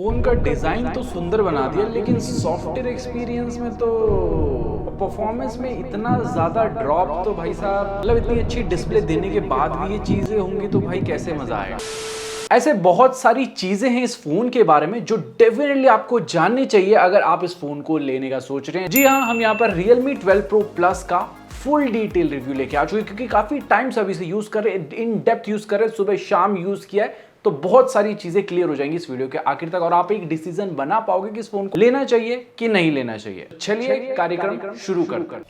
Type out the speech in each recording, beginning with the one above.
Phone का design तो सुंदर बना दिया, लेकिन सॉफ्टवेयर एक्सपीरियंस में तो परफॉर्मेंस में इतना ज्यादा ड्रॉप तो भाई साहब, मतलब इतनी अच्छी डिस्प्ले देने के बाद भी ये चीजें होंगी तो भाई कैसे मजा आएगा। ऐसे बहुत सारी चीजें हैं इस फोन के बारे में जो डेफिनेटली आपको जाननी चाहिए अगर आप इस फोन को लेने का सोच रहे हैं। जी हाँ, हम यहाँ पर Realme 12 Pro Plus का फुल डिटेल रिव्यू लेके आ चुके, क्योंकि काफी टाइम से अभी से यूज कर रहे हैं, इन डेप्थ यूज कर रहे हैं, सुबह शाम यूज किया है, तो बहुत सारी चीजें क्लियर हो जाएंगी इस वीडियो के आखिर तक और आप एक डिसीजन बना पाओगे कि इस फोन को लेना चाहिए कि नहीं लेना चाहिए। चलिए कार्यक्रम शुरू कर।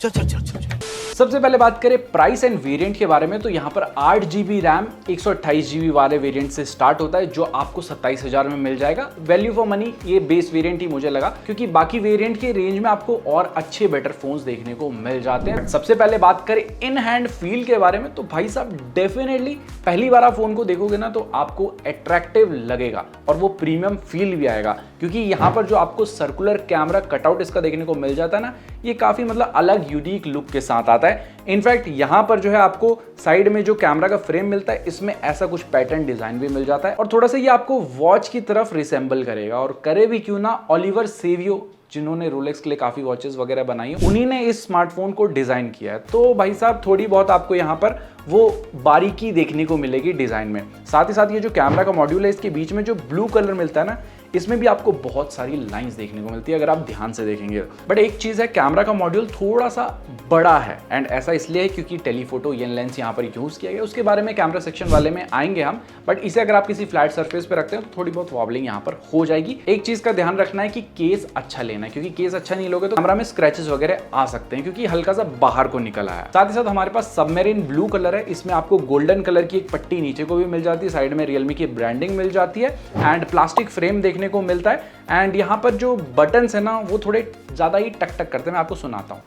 सबसे पहले बात करें प्राइस एंड वेरिएंट के बारे में, तो यहाँ पर 8GB रैम 128GB वाले वेरिएंट से स्टार्ट होता है जो आपको 27,000 में मिल जाएगा। वैल्यू फॉर मनी ये बेस वेरिएंट ही मुझे लगा, क्योंकि बाकी वेरिएंट के रेंज में आपको और अच्छे बेटर फोन्स देखने को मिल जाते हैं। सबसे पहले बात करें इन हैंड फील के बारे में, तो भाई साहब डेफिनेटली पहली बार आप फोन को देखोगे ना तो आपको अट्रैक्टिव लगेगा और वो प्रीमियम फील भी आएगा, क्योंकि यहाँ पर जो आपको सर्कुलर कैमरा कटआउट इसका देखने को मिल जाता है ना, ये काफी मतलब अलग यूनिक लुक के साथ आता है। इनफैक्ट यहाँ पर जो है आपको साइड में जो कैमरा का फ्रेम मिलता है इसमें ऐसा कुछ पैटर्न डिजाइन भी मिल जाता है और थोड़ा सा ये आपको वॉच की तरफ रिसेंबल करेगा। और करे भी क्यों ना, ओलिवर सेवियो जिन्होंने रोलेक्स के लिए काफी वॉचेस वगैरह बनाई है, उन्हीं ने इस स्मार्टफोन को डिजाइन किया है। तो भाई साहब थोड़ी बहुत आपको यहाँ पर वो बारीकी देखने को मिलेगी डिजाइन में। साथ ही साथ ये जो कैमरा का मॉड्यूल है, इसके बीच में जो ब्लू कलर मिलता है ना, इसमें भी आपको बहुत सारी लाइंस देखने को मिलती है अगर आप ध्यान से देखेंगे। बट एक चीज है, कैमरा का मॉड्यूल थोड़ा सा बड़ा है, एंड ऐसा इसलिए है क्योंकि टेलीफोटो येन लेंस यहाँ पर यूज किया गया। उसके बारे में कैमरा सेक्शन वाले में आएंगे हम, बट इसे अगर आप किसी फ्लैट सरफेस पे रखते हैं तो थोड़ी बहुत वॉबलिंग यहाँ पर हो जाएगी। एक चीज का ध्यान रखना है कि केस अच्छा लेना है, क्योंकि केस अच्छा नहीं लोगे तो कैमरा में स्क्रैचेस वगैरह आ सकते हैं, क्योंकि हल्का सा बाहर को निकल आया है। साथ ही साथ हमारे पास सबमेरीन ब्लू कलर है, इसमें आपको गोल्डन कलर की एक पट्टी नीचे को भी मिल जाती है, साइड में Realme की ब्रांडिंग मिल जाती है एंड प्लास्टिक फ्रेम देखने को मिलता है। एंड यहाँ पर जो बटन्स है ना वो थोड़े ज्यादा ही टक टक करते हैं, मैं आपको सुनाता हूँ।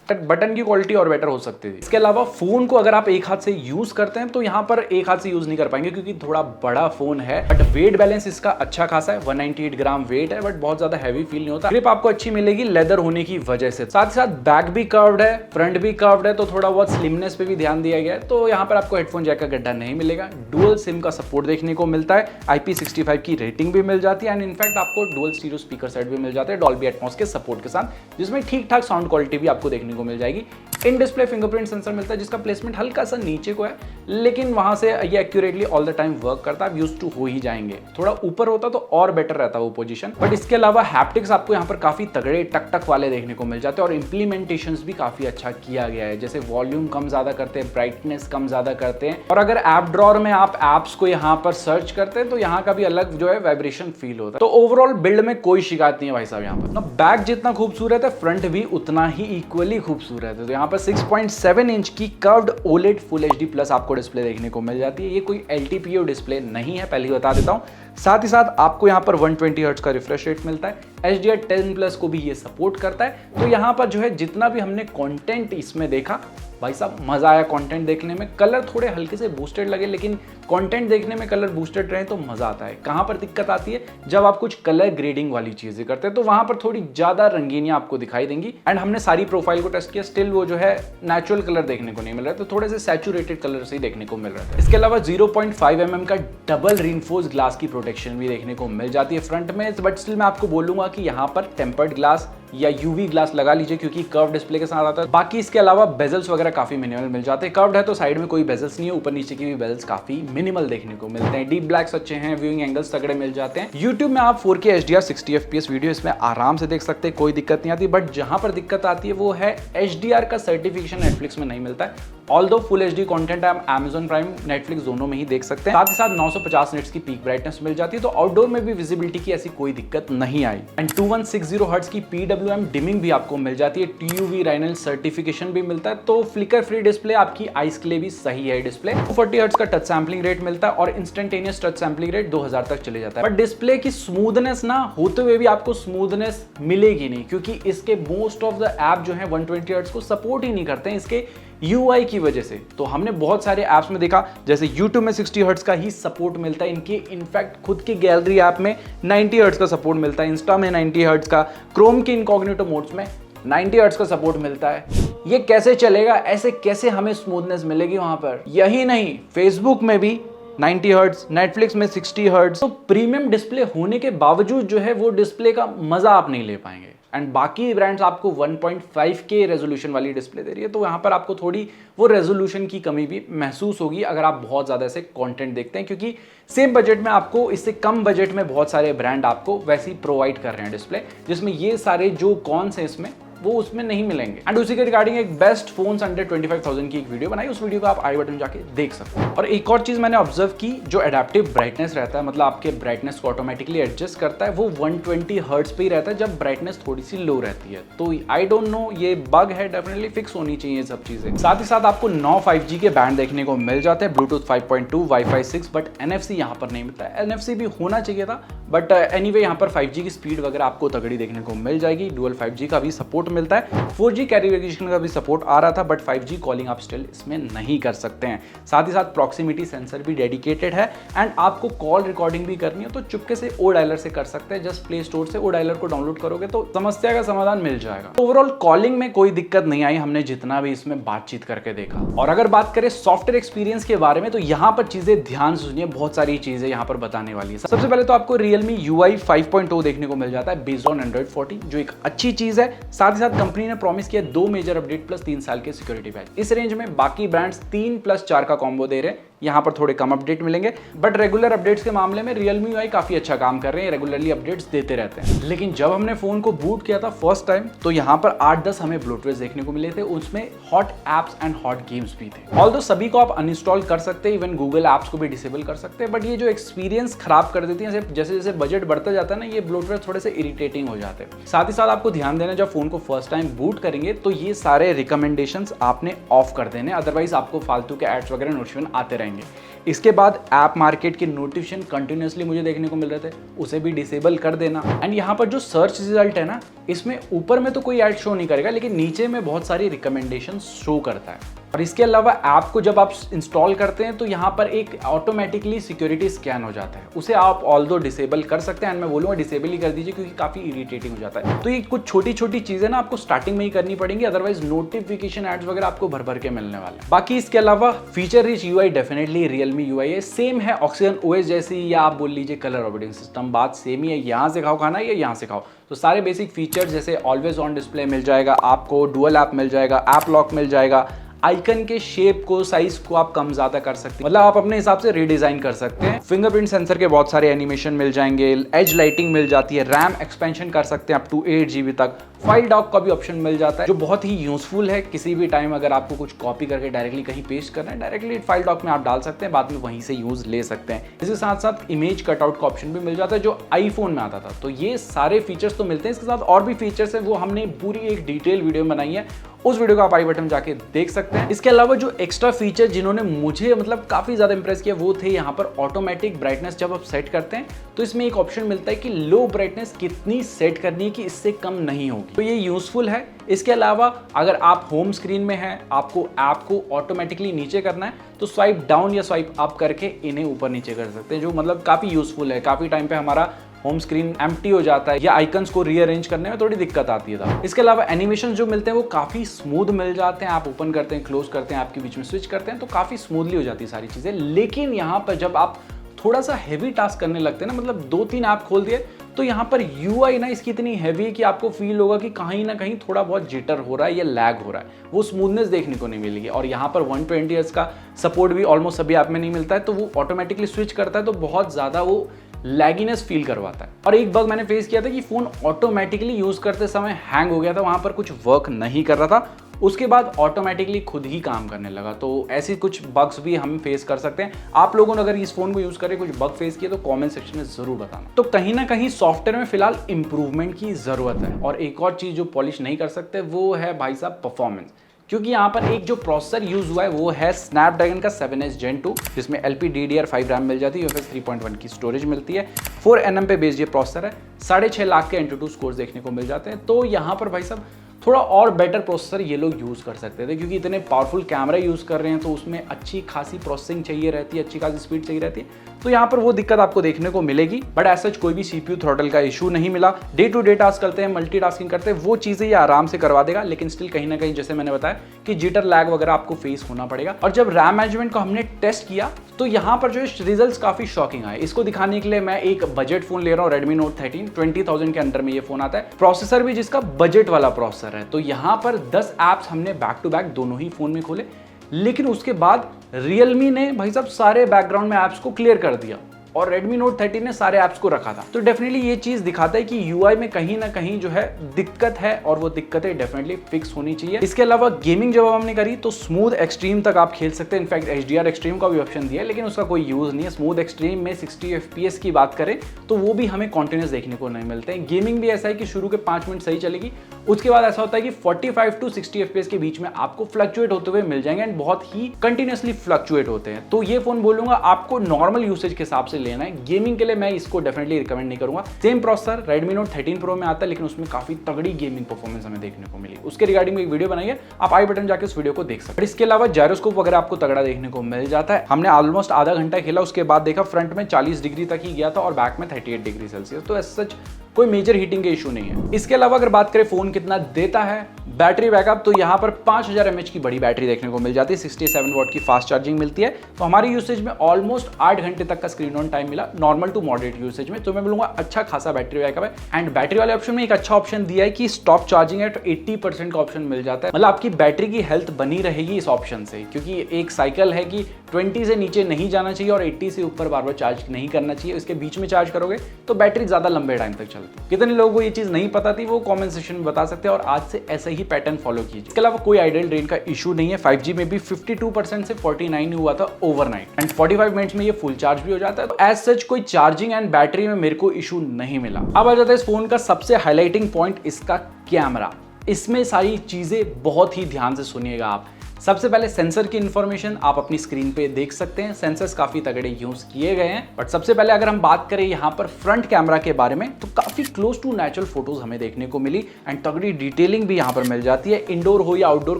बटन की क्वालिटी और बेटर हो सकती थी। इसके अलावा फोन को अगर आप एक हाथ से यूज करते हैं तो यहाँ पर एक हाथ से यूज नहीं कर पाएंगे, क्योंकि थोड़ा बड़ा फोन है। बट वेट बैलेंस इसका अच्छा खासा है, 198 ग्राम वेट है, बट बहुत ज्यादा हैवी फील नहीं होता। ग्रिप आपको अच्छी मिलेगी लेदर होने की वजह से। साथ ही साथ बैक भी कर्व्ड है, फ्रंट भी कर्व्ड है, तो थोड़ा बहुत स्लिमनेस पे भी ध्यान दिया गया है। तो यहाँ पर आपको हेडफोन जैक का गड्ढा नहीं मिलेगा। डुअल सिम का सपोर्ट देखने को मिलता है, IP65 की रेटिंग भी मिल जाती है एंड इनफैक्ट आपको डुअल स्टीरियो स्पीकर सेट भी मिल जाते हैं डॉल्बी एटमॉस के सपोर्ट के साथ, जिसमें ठीक ठाक साउंड क्वालिटी भी आपको देखने को मिल जाएगी। इन डिस्प्ले फिंगरप्रिंट सेंसर मिलता है, जिसका प्लेसमेंट हल्का सा नीचे को है, लेकिन वहां से ये accurately all the time work करता है, आप यूज्ड टू हो ही जाएंगे। थोड़ा ऊपर होता तो और बेटर रहता वो पोजीशन। बट इसके अलावा हैप्टिक्स आपको यहाँ पर काफी तगड़े टक टक वाले देखने को मिल जाते हैं और इंप्लीमेंटेशंस भी काफी अच्छा किया गया है, जैसे वॉल्यूम कम ज्यादा करते हैं, ब्राइटनेस कम ज्यादा करते हैं, और अगर ऐप ड्रॉअर में आप एप्स को यहाँ पर सर्च करते हैं तो यहाँ का भी अलग जो है वाइब्रेशन फील होता है। तो ओवरऑल बिल्ड में कोई शिकायत नहीं है भाई साहब। यहाँ पर बैक जितना खूबसूरत है, फ्रंट भी उतना ही इक्वली खूबसूरत है। तो यहाँ पर 6.7 इंच की curved OLED full HD plus आपको डिस्प्ले देखने को मिल जाती है। ये कोई LTPO डिस्प्ले नहीं है, पहले ही बता देता हूं। साथ ही साथ आपको यहाँ पर 120 हर्ट्ज का रिफ्रेश रेट मिलता है, HDR10+ को भी ये सपोर्ट करता है। तो यहाँ पर जो है जितना भी हमने कंटेंट इसमें देखा, भाई साहब मजा आया कंटेंट देखने में। कलर थोड़े हल्के से बूस्टेड लगे, लेकिन कंटेंट देखने में कलर बूस्टेड रहे तो मजा आता है। कहां पर दिक्कत आती है, जब आप कुछ कलर ग्रेडिंग वाली चीजें करते हैं तो वहां पर थोड़ी ज्यादा रंगीनियां आपको दिखाई देंगी। एंड हमने सारी प्रोफाइल को टेस्ट किया, स्टिल वो जो है नेचुरल कलर देखने को नहीं मिल रहा है, तो थोड़े से सैचुरेटेड कलर से ही देखने को मिल रहा है। इसके अलावा 0.5 mm का डबल रीइंफोर्स्ड ग्लास की प्रोटेक्शन भी देखने को मिल जाती है फ्रंट में। बट स्टिल मैं आपको बोलूंगा कि यहाँ पर टेम्पर्ड ग्लास या UV ग्लास लगा लीजिए, क्योंकि कर्व डिस्प्ले के साथ आता है। बाकी इसके अलावा बेजल्स वगैरह काफी मिनिमल मिल जाते हैं। कर्व्ड है तो साइड में कोई बेजल्स नहीं है, ऊपर नीचे की भी बेजल्स काफी मिनिमल देखने को मिलते हैं। डीप ब्लैक्स अच्छे हैं, व्यूइंग एंगल्स तगड़े मिल जाते हैं। YouTube में आप 4K HDR 60 FPS वीडियो इसमें आराम से देख सकते हैं, कोई दिक्कत नहीं आती। बट जहां पर दिक्कत आती है वो है HDR का सर्टिफिकेशन नेटफ्लिक्स में नहीं मिलता है। ऑल्दो फुल HD कंटेंट आप Amazon प्राइम, नेटफ्लिक्स दोनों में ही देख सकते हैं। साथ ही साथ 950 निट्स की पीक ब्राइटनेस मिल जाती है, तो आउटडोर में भी विजिबिलिटी की ऐसी कोई दिक्कत नहीं आई। एंड 2160 हर्ट्ज की PWM डिमिंग भी आपको मिल जाती है, TUV Reynolds सर्टिफिकेशन भी मिलता है। तो फ्लिकर फ्री डिस्प्ले आपकी आईज के लिए भी सही है डिस्प्ले। 240 हर्ट्ज का टच सैंपलिंग रेट मिलता है और इंस्टेंटेनियस टच सैंपलिंग रेट 2000 तक चले जाता है। बट डिस्प्ले की स्मूथनेस ना होते हुए भी आपको स्मूथनेस मिलेगी नहीं, क्योंकि इसके मोस्ट ऑफ द ऐप जो है 120 हर्ट्ज को सपोर्ट ही नहीं करते हैं इसके UI की वजह से। तो हमने बहुत सारे ऐप्स में देखा, जैसे YouTube में 60 हर्ट्ज का ही सपोर्ट मिलता है, इनके इनफैक्ट खुद की गैलरी ऐप में 90 हर्ट्ज का सपोर्ट मिलता है, इंस्टा में 90 हर्ट्ज का, क्रोम के इनकॉग्निटो मोड्स में 90 हर्ट्ज का सपोर्ट मिलता है। ये कैसे चलेगा, ऐसे कैसे हमें स्मूथनेस मिलेगी वहां पर? यही नहीं, फेसबुक में भी 90 हर्ट्ज, नेटफ्लिक्स में 60 हर्ट्ज। तो प्रीमियम डिस्प्ले होने के बावजूद जो है वो डिस्प्ले का मजा आप नहीं ले पाएंगे। एंड बाकी ब्रांड्स आपको 1.5K रेजोल्यूशन वाली डिस्प्ले दे रही है, तो यहाँ पर आपको थोड़ी वो रेजोल्यूशन की कमी भी महसूस होगी अगर आप बहुत ज़्यादा ऐसे कंटेंट देखते हैं, क्योंकि सेम बजट में आपको, इससे कम बजट में बहुत सारे ब्रांड आपको वैसे ही प्रोवाइड कर रहे हैं डिस्प्ले, जिसमें ये सारे जो कॉन्स हैं इसमें वो उसमें नहीं मिलेंगे। एंड उसी के रिगार्डिंग एक बेस्ट फोन्स अंडर 25,000 की एक वीडियो बनाई, उस वीडियो को आप आई बटन जाके देख सकते हैं। और एक और चीज मैंने ऑब्जर्व की, जो एडेप्टिव ब्राइटनेस रहता है, मतलब आपके ब्राइटनेस को ऑटोमेटिकली एडजस्ट करता है, वो 120 हर्ट्ज पे ही रहता है जब ब्राइटनेस थोड़ी सी लो रहती है। तो आई डोंट नो, ये बग है, डेफिनेटली फिक्स होनी चाहिए सब चीजें। साथ ही साथ आपको 9 5G के बैंड देखने को मिल जाते हैं, ब्लूटूथ 5.2, वाईफाई 6, बट NFC यहाँ पर नहीं मिलता है। NFC भी होना चाहिए था, बट एनीवे यहाँ पर 5G की स्पीड वगैरह आपको तगड़ी देखने को मिल जाएगी। डुअल 5G का भी सपोर्ट मिलता है, 4G कैरियर का भी सपोर्ट आ रहा था, बट 5G कॉलिंग आप स्टिल इसमें नहीं कर सकते हैं। साथ ही साथ प्रॉक्सिमिटी सेंसर भी डेडिकेटेड है, एंड आपको कॉल रिकॉर्डिंग भी करनी है तो चुपके से ओ डायलर से कर सकते हैं। जस्ट प्ले स्टोर से ओ डायलर को डाउनलोड करोगे तो समस्या का समाधान मिल जाएगा। तो ओवरऑल कॉलिंग में कोई दिक्कत नहीं आई, हमने जितना भी इसमें बातचीत करके देखा। और अगर बात करें सॉफ्टवेयर एक्सपीरियंस के बारे में, तो यहाँ पर चीजें ध्यान से सुनिए, बहुत सारी चीजें यहाँ पर बताने वाली है। सबसे पहले तो आपको Realme UI 5.0 देखने को मिल जाता है बेस्ड ऑन Android 14, जो एक अच्छी चीज है। साथ ही साथ कंपनी ने प्रॉमिस किया 2 मेजर अपडेट प्लस 3 साल के सिक्योरिटी पैच। इस रेंज में बाकी ब्रांड्स 3+4 का कॉम्बो दे रहे हैं, यहाँ पर थोड़े कम अपडेट मिलेंगे, बट रेगुलर अपडेट्स के मामले में Realme UI काफी अच्छा काम कर रहे हैं, रेगुलरली अपडेट्स देते रहते हैं। लेकिन जब हमने फोन को बूट किया था फर्स्ट टाइम, तो यहाँ पर 8-10 हमें ब्लोटवेयर देखने को मिले थे, उसमें hot apps and hot games भी थे। ऑल्दो सभी को आप अनइंस्टॉल कर सकते हैं, इवन गूगल एप्स को भी डिसेबल कर सकते हैं, बट ये जो एक्सपीरियंस खराब कर देती है, जैसे जैसे बजट बढ़ता जाता है ना, ये ब्लोटवेयर थोड़े से इरिटेटिंग हो जाते हैं। साथ ही साथ आपको ध्यान देना, जब फोन को फर्स्ट टाइम बूट करेंगे तो ये सारे रिकमेंडेशंस आपने ऑफ कर देने, अदरवाइज आपको फालतू के एड्स वगैरह नोटिफिकेशन आते रहेंगे। इसके बाद ऐप मार्केट के नोटिफिकेशन कंटिन्यूअसली मुझे देखने को मिल रहे थे, उसे भी डिसेबल कर देना। एंड यहाँ पर जो सर्च रिजल्ट है ना, इसमें ऊपर में तो कोई ऐड शो नहीं करेगा, लेकिन नीचे में बहुत सारी रिकमेंडेशन शो करता है। और इसके अलावा ऐप को जब आप इंस्टॉल करते हैं तो यहाँ पर एक ऑटोमेटिकली सिक्योरिटी स्कैन हो जाता है, उसे आप ऑल्दो डिसेबल कर सकते हैं, एंड मैं बोलूँगा डिसेबल ही कर दीजिए, क्योंकि काफी इरिटेटिंग हो जाता है। तो ये कुछ छोटी छोटी चीजें ना आपको स्टार्टिंग में ही करनी पड़ेंगी, अदरवाइज नोटिफिकेशन एड्स वगैरह आपको भर भर के मिलने वाले हैं। बाकी इसके अलावा feature rich UI definitely Realme UI है, सेम है Oxygen OS जैसी, या आप बोल लीजिए कलर ऑपरेटिंग सिस्टम, बात सेम ही है। यहाँ से खाओ खाना या यहाँ से खाओ, तो सारे बेसिक फीचर्स जैसे ऑलवेज ऑन डिस्प्ले मिल जाएगा आपको, डुअल ऐप मिल जाएगा, ऐप लॉक मिल जाएगा, आइकन के शेप को, साइज को आप कम ज्यादा कर सकते हैं, मतलब आप अपने हिसाब से रीडिजाइन कर सकते हैं। फिंगरप्रिंट सेंसर के बहुत सारे एनिमेशन मिल जाएंगे, एज लाइटिंग मिल जाती है, रैम एक्सपेंशन कर सकते हैं अप टू 8 GB तक, फाइल डॉक का भी ऑप्शन मिल जाता है, जो बहुत ही यूजफुल है। किसी भी टाइम अगर आपको कुछ कॉपी करके डायरेक्टली कहीं पेस्ट करना है, डायरेक्टली फाइल डॉक में आप डाल सकते हैं, बाद में वहीं से यूज ले सकते हैं। इसके साथ साथ इमेज कटआउट का ऑप्शन भी मिल जाता है, जो आईफोन में आता था। तो ये सारे फीचर्स तो मिलते हैं, इसके साथ और भी फीचर्स है, वो हमने पूरी एक डिटेल वीडियो बनाई है, उस वीडियो को आप आई बटन जाके देख सकते हैं। इसके अलावा जो एक्स्ट्रा फीचर जिन्होंने मुझे मतलब काफी ज्यादा इंप्रेस किया, वो थे यहाँ पर ऑटोमेटिक ब्राइटनेस। जब आप सेट करते हैं तो इसमें एक ऑप्शन मिलता है कि लो ब्राइटनेस कितनी सेट करनी है कि इससे कम नहीं होगी, तो ये यूजफुल है। इसके अलावा अगर आप होम स्क्रीन में हैं, आपको ऐप को ऑटोमेटिकली नीचे करना है, तो स्वाइप डाउन या स्वाइप अप करके इन्हें ऊपर नीचे कर सकते हैं, जो मतलब काफी यूजफुल है। काफी टाइम पे हमारा होम स्क्रीन एम्प्टी हो जाता है या आइकन्स को रीअरेंज करने में थोड़ी दिक्कत आती है। इसके अलावा एनिमेशन जो मिलते हैं वो काफी स्मूथ मिल जाते हैं, आप ओपन करते हैं, क्लोज करते हैं, आपके बीच में स्विच करते हैं, तो काफी स्मूथली हो जाती है सारी चीजें। लेकिन यहाँ पर जब आप थोड़ा सा हैवी टास्क करने लगते हैं ना, मतलब 2-3 ऐप खोल दिए, तो यहाँ पर UI ना इसकी इतनी हैवी है कि आपको फील होगा कि कहीं ना कहीं थोड़ा बहुत जिटर हो रहा है या लैग हो रहा है, वो स्मूथनेस देखने को नहीं मिलेगी। और यहाँ पर 120 Hz का सपोर्ट भी ऑलमोस्ट सभी ऐप में नहीं मिलता है, तो वो ऑटोमेटिकली स्विच करता है, तो बहुत ज़्यादा वो लैगीनेस फील करवाता है। और एक बग मैंने फेस किया था कि फ़ोन ऑटोमेटिकली यूज़ करते समय हैंग हो गया था, वहाँ पर कुछ वर्क नहीं कर रहा था, उसके बाद ऑटोमेटिकली खुद ही काम करने लगा। तो ऐसी कुछ बग्स भी हम फेस कर सकते हैं। आप लोगों ने अगर इस फोन को यूज करके कुछ बग फेस किए तो कमेंट सेक्शन में जरूर बताना। तो कहीं ना कहीं सॉफ्टवेयर में फिलहाल इंप्रूवमेंट की जरूरत है। और एक और चीज जो पॉलिश नहीं कर सकते वो है भाई साहब परफॉर्मेंस, क्योंकि यहाँ पर एक जो प्रोसेसर यूज हुआ है वो है स्नैपड्रैगन का 7S Gen 2, जिसमें LPDDR5 रैम मिल जाती है, UFS 3.1 की स्टोरेज मिलती है, 4nm पे बेस्ड ये प्रोसेसर है, 6.5 लाख के Antutu स्कोर्स देखने को मिल जाते हैं। तो यहाँ पर भाई साहब थोड़ा और बेटर प्रोसेसर ये लोग यूज़ कर सकते थे, क्योंकि इतने पावरफुल कैमरा यूज़ कर रहे हैं तो उसमें अच्छी खासी प्रोसेसिंग चाहिए रहती है, अच्छी खासी स्पीड चाहिए रहती है। तो यहाँ पर वो दिक्कत आपको देखने को मिलेगी, बट एज सच कोई भी CPU थ्रॉटल का इशू नहीं मिला। डे टू डे टास्क करते हैं, मल्टीटास्किंग करते हैं, वो चीज़ें ये आराम से करवा देगा, लेकिन स्टिल कहीं ना कहीं जैसे मैंने बताया कि जिटर लैग वगैरह आपको फेस होना पड़ेगा। और जब रैम मैनेजमेंट को हमने टेस्ट किया तो यहाँ पर जो है रिजल्ट्स काफ़ी शॉकिंग आए। इसको दिखाने के लिए मैं एक बजट फोन ले रहा हूँ, Redmi Note 13, 20,000 के अंदर में ये फोन आता है। प्रोसेसर भी जिसका बजट वाला प्रोसेसर है। तो यहाँ पर 10 ऐप्स हमने बैक टू बैक दोनों ही फोन में खोले, लेकिन उसके बाद Realme ने भाई साहब सारे बैकग्राउंड में ऐप्स को क्लियर कर दिया और Redmi Note 13 ने सारे ऐप्स को रखा था। तो डेफिनेटली ये चीज दिखाता है कि UI में कहीं ना कहीं जो है दिक्कत है, और वो दिक्कतें डेफिनेटली फिक्स होनी चाहिए। इसके अलावा गेमिंग जब हमने करी तो स्मूथ एक्सट्रीम तक आप खेल सकते हैं। इनफैक्ट HDR एक्सट्रीम का भी ऑप्शन दिया है, लेकिन उसका कोई यूज नहीं है। स्मूथ एक्सट्रीम में 60 FPS की बात करें तो वो भी हमें कॉन्टिन्यूस देखने को नहीं मिलते हैं। गेमिंग भी ऐसा है कि शुरू के 5 मिनट सही चलेगी, उसके बाद ऐसा होता है कि 45 to 60 FPS के बीच में आपको फ्लक्चुएट होते हुए मिल जाएंगे, एंड बहुत ही कंटिन्यूसली फ्लक्चुएट होते हैं। तो ये फोन बोलूंगा आपको नॉर्मल यूसेज के हिसाब से लेना है। गेमिंग के लिए मैं इसको डेफिनेटली रिकमेंड नहीं करूंगा। Same processor Redmi Note 13 Pro में आता है, लेकिन उसमें काफी तगड़ी गेमिंग परफॉर्मेंस हमें देखने को मिली। उसके रिगार्डिंग में एक वीडियो बनाई है, आप आई बटन जाके उस वीडियो को देख सकते हैं। इसके अलावा जायरोस्कोप वगैरह आपको तगड़ा देखने को मिल जाता है। हमने ऑलमोस्ट आधा घंटा खेला, उसके बाद देखा फ्रंट में 40 डिग्री तक ही गया था और बैक में 38 डिग्री सेल्सियस। तो एज सच कोई मेजर हीटिंग के इशू नहीं है। इसके अलावा अगर बात करें फोन कितना देता है बैटरी बैकअप, तो यहाँ पर 5000 mAh की बड़ी बैटरी देखने को मिल जाती है, 67 वॉट की फास्ट चार्जिंग मिलती है। तो हमारी यूसेज में ऑलमोस्ट 8 घंटे तक का स्क्रीन ऑन टाइम मिला, नॉर्मल टू मॉडरेट यूसेज में। तो मैं बोलूंगा अच्छा खासा बैटरी बैकअप है। एंड बैटरी वाले ऑप्शन में एक अच्छा ऑप्शन दिया है कि स्टॉप चार्जिंग है, तो 80% का ऑप्शन मिल जाता है। मतलब आपकी बैटरी की हेल्थ बनी रहेगी इस ऑप्शन से, क्योंकि एक साइकिल है कि 20 से नीचे नहीं जाना चाहिए और 80 से ऊपर बार बार चार्ज नहीं करना चाहिए। इसके बीच में चार्ज करोगे तो बैटरी ज्यादा लंबे टाइम तक चलती है। कितने लोगों को ये चीज नहीं पता थी वो कमेंट सेक्शन में बता सकते हैं, और आज से ऐसे ही पैटर्न फॉलो कीजिए। इसके अलावा कोई आइडल ड्रेन का इशू नहीं है। 5G में भी 52% से 49 हुआ था ओवरनाइट, एंड 45 मिनट्स में ये फुल चार्ज भी हो जाता है। तो एज सच कोई चार्जिंग एंड बैटरी में मेरे को इशू नहीं मिला। अब आ जाता है इस फोन का सबसे हाईलाइटिंग पॉइंट, इसका कैमरा। इसमें सारी चीजें बहुत ही ध्यान से सुनिएगा आप। सबसे पहले सेंसर की इंफॉर्मेशन आप अपनी स्क्रीन पे देख सकते हैं। सेंसर्स काफी तगड़े यूज किए गए हैं। बट सबसे पहले अगर हम बात करें यहाँ पर फ्रंट कैमरा के बारे में, तो काफी क्लोज टू नेचुरल फोटोज हमें देखने को मिली, एंड तगड़ी डिटेलिंग भी यहाँ पर मिल जाती है। इंडोर हो या आउटडोर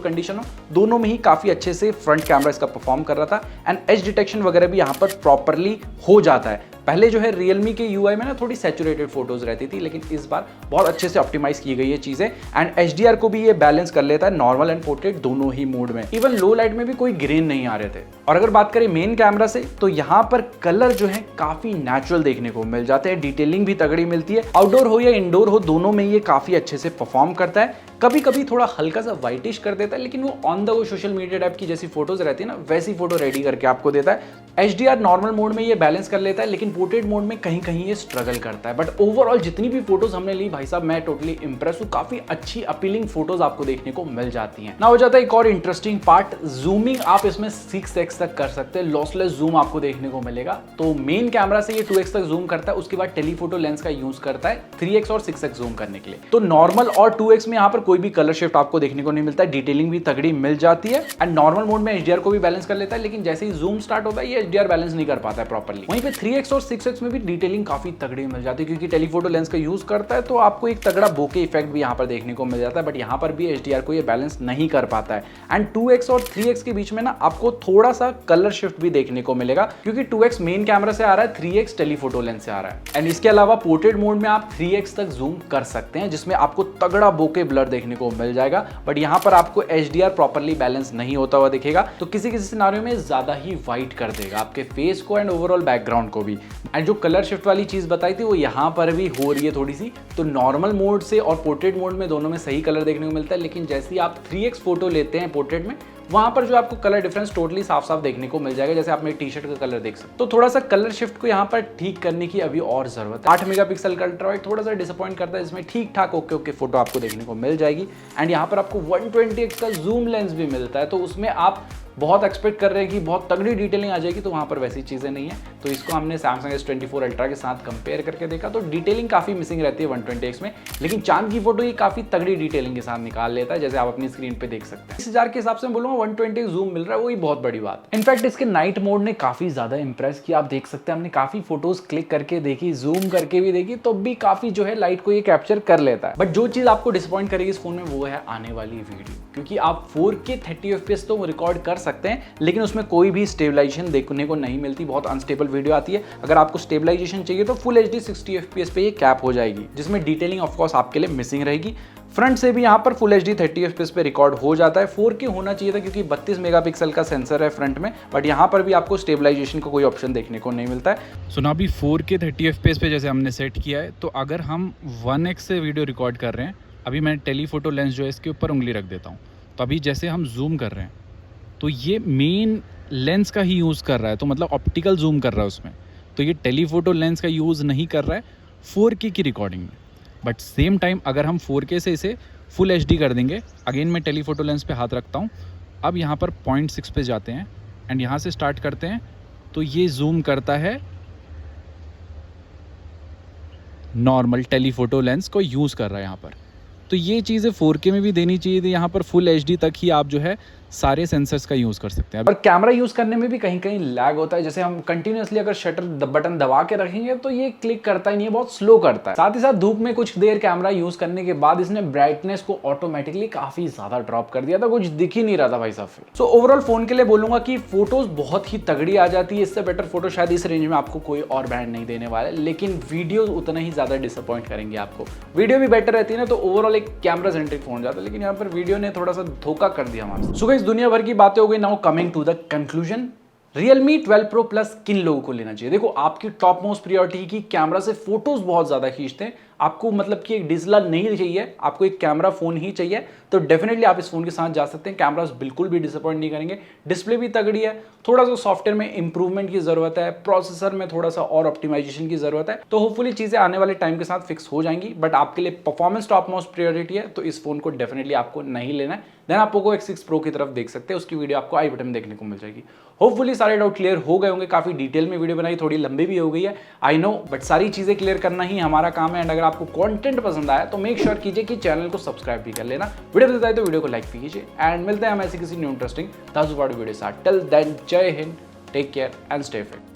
कंडीशन हो, दोनों में ही काफी अच्छे से फ्रंट कैमरा इसका परफॉर्म कर रहा था। एंड एज डिटेक्शन वगैरह भी यहाँ पर प्रॉपरली हो जाता है। पहले जो है Realme के UI में ना थोड़ी सैचुरेटेड फोटोज रहती थी, लेकिन इस बार बहुत अच्छे से ऑप्टिमाइज की गई है चीजें। एंड HDR को भी ये बैलेंस कर लेता है, नॉर्मल एंड पोर्ट्रेट दोनों ही मोड में। इवन लो लाइट में भी कोई ग्रेन नहीं आ रहे थे। और अगर बात करें मेन कैमरा से, तो यहाँ पर कलर जो है काफी नेचुरल देखने को मिल जाते हैं, डिटेलिंग भी तगड़ी मिलती है। आउटडोर हो या इंडोर हो, दोनों में ये काफी अच्छे से परफॉर्म करता है। कभी कभी थोड़ा हल्का सा व्हाइटिश कर देता है, लेकिन वो on the go social media type की जैसी फोटोज रहती है ना, वैसी फोटो रेडी करके आपको देता है। HDR नॉर्मल मोड में ये बैलेंस कर लेता है, लेकिन पोर्ट्रेट मोड में कहीं कहीं ये स्ट्रगल करता है। बट ओवरऑल जितनी भी फोटोज हमने ली भाई साहब, मैं टोटली इंप्रेस हूँ। काफी अच्छी अपीलिंग फोटोज आपको देखने को मिल जाती हैं। ना हो जाता है एक और इंटरेस्टिंग पार्ट, जूमिंग आप इसमें 6x तक कर सकते हैं। लॉसलेस जूम आपको देखने को मिलेगा। तो मेन कैमरा से ये 2x तक जूम करता है, उसके बाद टेलीफोटो लेंस का यूज करता है 3x और 6x जूम करने के लिए। तो नॉर्मल और 2x में यहाँ पर कोई भी कलर शिफ्ट आपको देखने को नहीं मिलता है। डिटेलिंग भी तगड़ी मिल जाती है। एंड नॉर्मल मोड में HDR को भी बैलेंस कर लेता है, लेकिन जैसे ही जूम स्टार्ट होता है ये HDR बैलेंस नहीं कर पाता है प्रॉपर्ली। वहीं पे 3x और 6x में भी डिटेलिंग काफी तगड़ी मिल जाती है, क्योंकि टेलीफोटो लेंस का यूज करता है, तो आपको एक तगड़ा बोके इफेक्ट भी यहाँ पर देखने को मिल जाता है। बट यहाँ पर भी HDR को ये बैलेंस नहीं कर पाता है। एंड 2x और 3x के बीच में ना आपको थोड़ा सा कलर शिफ्ट भी देखने को मिलेगा, क्योंकि 2x मेन कैमरा से आ रहा है, 3x टेलीफोटो लेंस से आ रहा है। एंड इसके अलावा पोर्ट्रेट मोड में आप 3x तक जूम कर सकते हैं, जिसमें आपको तगड़ा बोके ब्लर देखने को मिल जाएगा। बट यहाँ पर आपको HDR प्रॉपर्ली बैलेंस नहीं होता हुआ दिखेगा, तो किसी किसी सिनारियो में ज्यादा ही व्हाइट कर देगा आपके फेस को एंड ओवरऑल बैकग्राउंड को भी। एंड जो कलर शिफ्ट वाली चीज बताई थी वो यहाँ पर भी हो रही है थोड़ी सी। तो नॉर्मल मोड से और पोर्ट्रेट मोड में दोनों में सही कलर देखने को मिलता है, लेकिन जैसे ही आप 3x फोटो लेते हैं पोर्ट्रेट में, वहां पर जो आपको कलर डिफरेंस टोटली साफ साफ देखने को मिल जाएगा। जैसे आप मेरी टी-शर्ट का कलर देख सकते, तो थोड़ा सा कलर शिफ्ट को यहाँ पर ठीक करने की अभी और जरूरत है। 8 मेगापिक्सल का अल्ट्रावाइड थोड़ा सा डिसअपॉइंट करता है, इसमें ठीक ठाक ओके फोटो आपको देखने को मिल जाएगी। एंड यहाँ पर आपको 120x का जूम लेंस भी मिलता है, तो उसमें आप बहुत एक्सपेक्ट कर रहे हैं कि बहुत तगड़ी डिटेलिंग आ जाएगी, तो वहाँ पर वैसी चीज़ें नहीं है। तो इसको हमने Samsung S24 Ultra के साथ कंपेयर करके देखा तो डिटेलिंग काफ़ी मिसिंग रहती है 120x में, लेकिन चांद की फोटो ये काफ़ी तगड़ी डिटेलिंग के साथ निकाल लेता है, जैसे आप अपनी स्क्रीन पे देख सकते हैं। 10,000 के हिसाब से बोलूँगा 120x जूम मिल रहा है, वही बहुत बड़ी बात है। इनफैक्ट इसके नाइट मोड ने काफ़ी ज़्यादा इंप्रेस किया, आप देख सकते हैं। हमने काफ़ी फोटोज क्लिक करके देखी, जूम करके भी देखी, तो भी काफ़ी जो है लाइट को ये कैप्चर कर लेता है। बट जो चीज़ आपको डिसअपॉइंट करेगी इस फोन में वो है आने वाली वीडियो, क्योंकि आप 4K 30 FPS तो रिकॉर्ड कर सकते हैं, लेकिन उसमें कोई भी स्टेबलाइजेशन देखने को नहीं मिलती, बहुत अनस्टेबल वीडियो आती है। अगर आपको स्टेबलाइजेशन चाहिए तो फुल HD 60 FPS पे ये कैप हो जाएगी, जिसमें डिटेलिंग ऑफकोर्स आपके लिए मिसिंग रहेगी। फ्रंट से भी यहाँ पर फुल HD 30 FPS पे रिकॉर्ड हो जाता है। 4K होना चाहिए था क्योंकि 32 मेगापिक्सल का सेंसर है फ्रंट में, बट यहाँ पर भी आपको स्टेबलाइजेशन का कोई ऑप्शन देखने को नहीं मिलता है। सो ना अभी 4K 30 FPS पे जैसे हमने सेट किया है, तो अगर हम 1x से वीडियो रिकॉर्ड कर रहे हैं, अभी मैं टेलीफोटो लेंस जो है इसके ऊपर उंगली रख देता हूँ, तो अभी जैसे हम जूम कर रहे हैं तो ये मेन लेंस का ही यूज़ कर रहा है, तो मतलब ऑप्टिकल जूम कर रहा है उसमें, तो ये टेलीफोटो लेंस का यूज़ नहीं कर रहा है 4K की रिकॉर्डिंग में। बट सेम टाइम अगर हम 4K से इसे फुल HD कर देंगे, अगेन मैं टेलीफोटो लेंस पे हाथ रखता हूँ, अब यहाँ पर 0.6 पे जाते हैं एंड यहाँ से स्टार्ट करते हैं, तो ये जूम करता है नॉर्मल टेलीफोटो लेंस को यूज़ कर रहा है यहाँ पर। तो ये चीज़ें 4K में भी देनी चाहिए थी, यहाँ पर फुल HD तक ही आप जो है सारे सेंसर्स का यूज़ कर सकते हैं। और कैमरा यूज़ करने में भी कहीं कहीं लैग होता है, जैसे हम कंटिन्यूसली अगर शटर बटन दबा के रखेंगे तो ये क्लिक करता ही नहीं है, बहुत स्लो करता है। साथ ही साथ धूप में कुछ देर कैमरा यूज़ करने के बाद इसने ब्राइटनेस को ऑटोमेटिकली काफ़ी ज़्यादा ड्रॉप कर दिया था, कुछ दिख ही नहीं रहा था भाई साहब। सो ओवरऑल फ़ोन के लिए बोलूँगा कि फोटोज़ बहुत ही तगड़ी आ जाती है, इससे बेटर फोटो शायद इस रेंज में आपको कोई और ब्रांड नहीं देने वाला है, लेकिन वीडियोज़ उतना ही ज़्यादा डिसअपॉइंट करेंगे आपको। वीडियो भी बेटर रहती है ना, तो ओवरऑल एक कैमरा सेंट्रिक फोन जाता है, लेकिन यहाँ पर वीडियो ने थोड़ा सा धोखा कर दिया हमारे। सो गाइस, दुनिया भर की बातें हो गई, now coming to the conclusion. Realme 12 Pro Plus किन लोगों को लेना चाहिए? देखो, आपकी टॉप मोस्ट प्रायोरिटी की कैमरा से फोटोज बहुत ज्यादा खींचते हैं, आपको मतलब कि एक DSLR नहीं चाहिए, आपको एक कैमरा फोन ही चाहिए, तो डेफिनेटली आप इस फोन के साथ जा सकते हैं। कैमरास बिल्कुल भी डिसअपॉइंट नहीं करेंगे, डिस्प्ले भी तगड़ी है, थोड़ा सा सॉफ्टवेयर में इंप्रूवमेंट की जरूरत है, प्रोसेसर में थोड़ा सा और ऑप्टिमाइजेशन की जरूरत है, तो होपफुली चीजें आने वाले टाइम के साथ फिक्स हो जाएंगी। बट आपके लिए परफॉर्मेंस टॉप मोस्ट प्रायोरिटी है, तो इस फोन को डेफिनेटली आपको नहीं लेना है। देन आप पोको X6 Pro की तरफ देख सकते हैं, उसकी वीडियो आपको आई बटन में देखने को मिल जाएगी। होपफुली सारे डाउट क्लियर हो गए होंगे, काफी डिटेल में वीडियो बनाई, थोड़ी लंबी भी हो गई है, आई नो, बट सारी चीजें क्लियर करना ही हमारा काम है। एंड अगर आपको कंटेंट पसंद आया तो मेक श्योर कीजिए कि चैनल को सब्सक्राइब भी कर लेना, वीडियो पसंद आए तो वीडियो को लाइक भी कीजिए, एंड मिलते हैं हम ऐसी किसी न्यू इंटरेस्टिंग ताजुबाड़ू वीडियो साथ। टिल देन, जय हिंद, take care and stay fit.